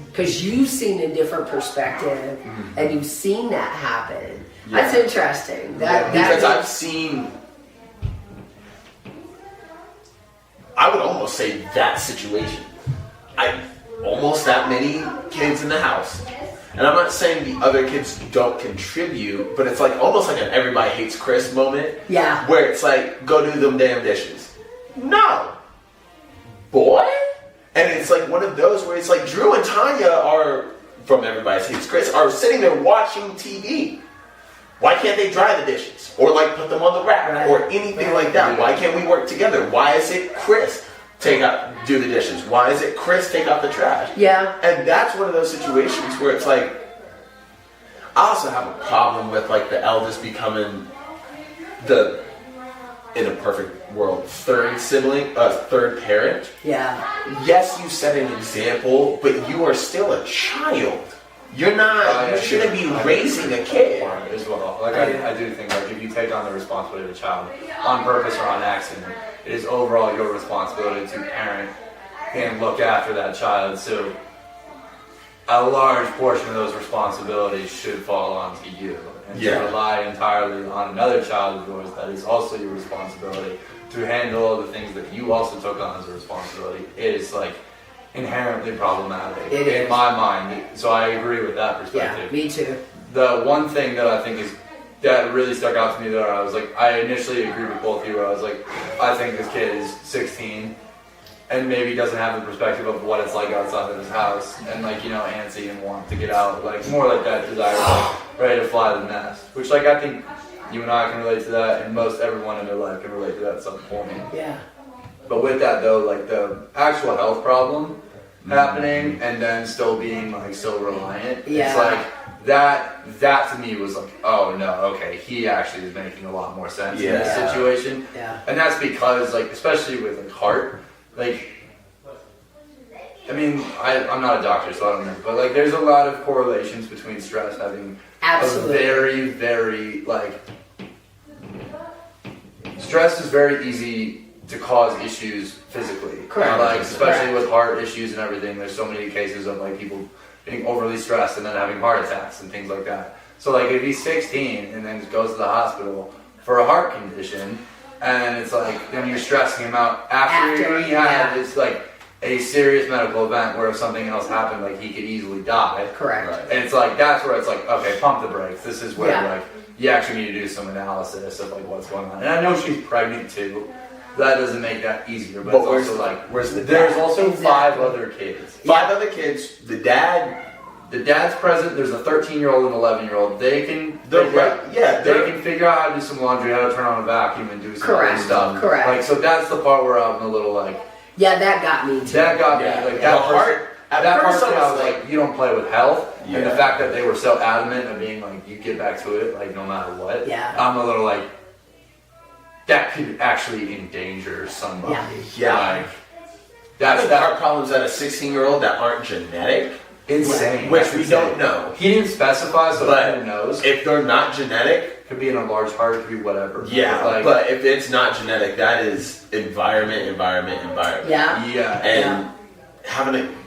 because you've seen a different perspective and you've seen that happen. That's interesting. Because I've seen, I would almost say that situation. Almost that many kids in the house. And I'm not saying the other kids don't contribute, but it's like almost like an everybody hates Chris moment. Where it's like, go do them damn dishes. No. Boy. And it's like one of those where it's like Drew and Tanya are, from Everybody Hates Chris, are sitting there watching TV. Why can't they dry the dishes? Or like put them on the rack or anything like that? Why can't we work together? Why is it Chris do the dishes? Why is it Chris take out the trash? And that's one of those situations where it's like, I also have a problem with like the eldest becoming the, in a perfect world, third sibling, third parent. Yes, you set an example, but you are still a child. You're not. You shouldn't be raising a kid. As well, like I do think, like if you take on the responsibility of a child on purpose or on accident, it is overall your responsibility to parent and look after that child. So a large portion of those responsibilities should fall onto you, and to rely entirely on another child of yours that is also your responsibility to handle all the things that you also took on as a responsibility. It is like inherently problematic It in is. my mind. So I agree with that Yeah, perspective. me too. The one thing that I think that really stuck out to me that I was like, I initially agreed with both of you where I was like, I think this kid is 16 and maybe doesn't have the perspective of what it's like outside of his house and like, antsy and want to get out, like more like that desire, like ready to fly the nest, which like I think you and I can relate to that and most everyone in their life can relate to that at some point. Yeah. But with that though, like the actual health problem happening and then still being like so reliant, Yeah. it's like that to me was like, oh no, okay, he actually is making a lot more sense in this situation. Yeah. And that's because like, especially with like heart, like, I mean, I'm not a doctor, so I don't know, but like there's a lot of correlations between stress having Absolutely. a very, very like, stress is very easy to cause issues physically. Correct. Like, especially Correct. with heart issues and everything, there's so many cases of like people being overly stressed and then having heart attacks and things like that. So like if he's 16 and then goes to the hospital for a heart condition, and it's like then you're stressing him out after he had this like a serious medical event where if something else happened, like he could easily die. Correct. Right. And it's like that's where it's like, okay, pump the brakes. This is where Yeah. like you actually need to do some analysis of like what's going on. And I know she's pregnant too. That doesn't make that easier, but it's where's also like where's the there's dad? also Exactly. 5 other kids. 5 other kids. The dad. The dad's present. There's a 13-year-old and 11-year-old. They can They're figure right. out, Yeah. they can figure out how to do some laundry, how to turn on a vacuum, and do some Correct. other stuff. Correct. Like so, that's the part where I'm a little like Yeah, that got me too. that got Yeah. me like The that heart- part. at That first part I I was was like, you don't play with health, and the Yeah. fact that they were so adamant of being like, you get back to it, like no matter what. Yeah. I'm a little like, that could actually endanger somebody. Yeah. Like, That's that's heart problems at a 16-year-old that aren't genetic, insane. which That's we insane. don't know. He didn't specify, so But who knows? If they're not genetic, Could be in a large heart, could be whatever. yeah. Like, But if it's not genetic, that is environment. Yeah. yeah. And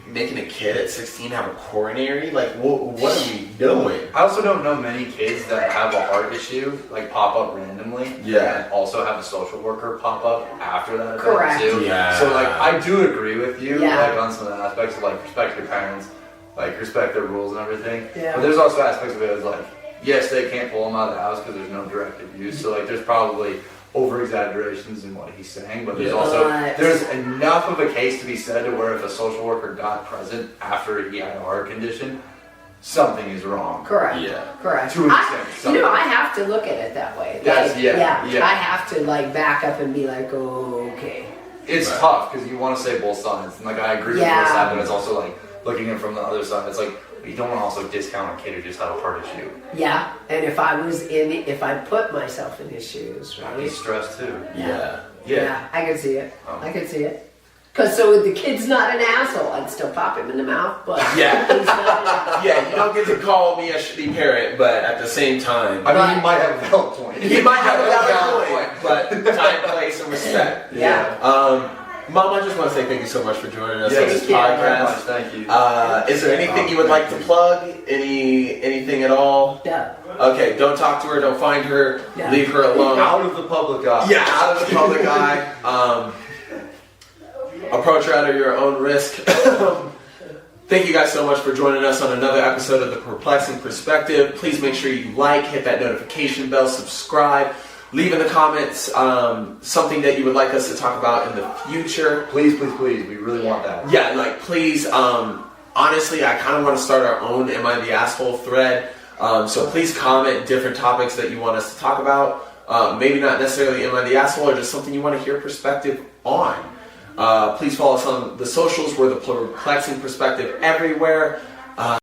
making a kid at 16 have a coronary, like what are we doing? I also don't know many kids that have a heart issue like pop up randomly. Yeah. And also have a social worker pop up after that event Correct. too. Yeah. So like I do agree with you Yeah. like on some of the aspects of like respect your parents, like respect their rules and everything. Yeah. But there's also aspects of it as like yes they can't pull him out of the house because there's no direct abuse. So like there's probably over exaggerations in what he's saying, but there's Yeah. also But- there's enough of a case to be said to where if a social worker got present after he had a heart condition, something is wrong. Correct. Yeah. Correct. To an extent, I have to look at it that way. Yes, Like, yeah. I have to like back up and be like, oh, okay. It's Right. tough because you want to say both sides, and like I agree with Yeah. both sides, but it's also like looking at it from the other side. It's like you don't want to also discount a kid who just had a heart issue. Yeah. And if I put myself in his shoes, right? He's stressed too. Yeah. Yeah. I could see it. Oh. I could see it. Because so if the kid's not an asshole, I'd still pop him in the mouth, but Yeah. he's not an asshole. Yeah, you don't get to call me a shitty parent, but at the same time, I mean, Right. he might have a valid point. he might have a valid point, but time, place, and respect. Yeah. Mom, I just want to say thank you so much for joining us on Yes, this thank you very much. podcast. Thank you. Is there anything you would like to plug? Anything at all? Yeah. Okay, don't talk to her, don't find her, Yeah. leave her alone. Out of the public eye. Yeah, out of the public eye. Approach her at your own risk. Thank you guys so much for joining us on another episode of The Perplexing Perspective. Please make sure you like, hit that notification bell, subscribe, leave in the comments something that you would like us to talk about in the future. Please, please, please. We really want that. Yeah, like please, honestly, I kind of want to start our own Am I the Asshole thread. So please comment different topics that you want us to talk about. Maybe not necessarily Am I the Asshole or just something you want to hear perspective on. Please follow us on the socials. We're The Perplexing Perspective everywhere.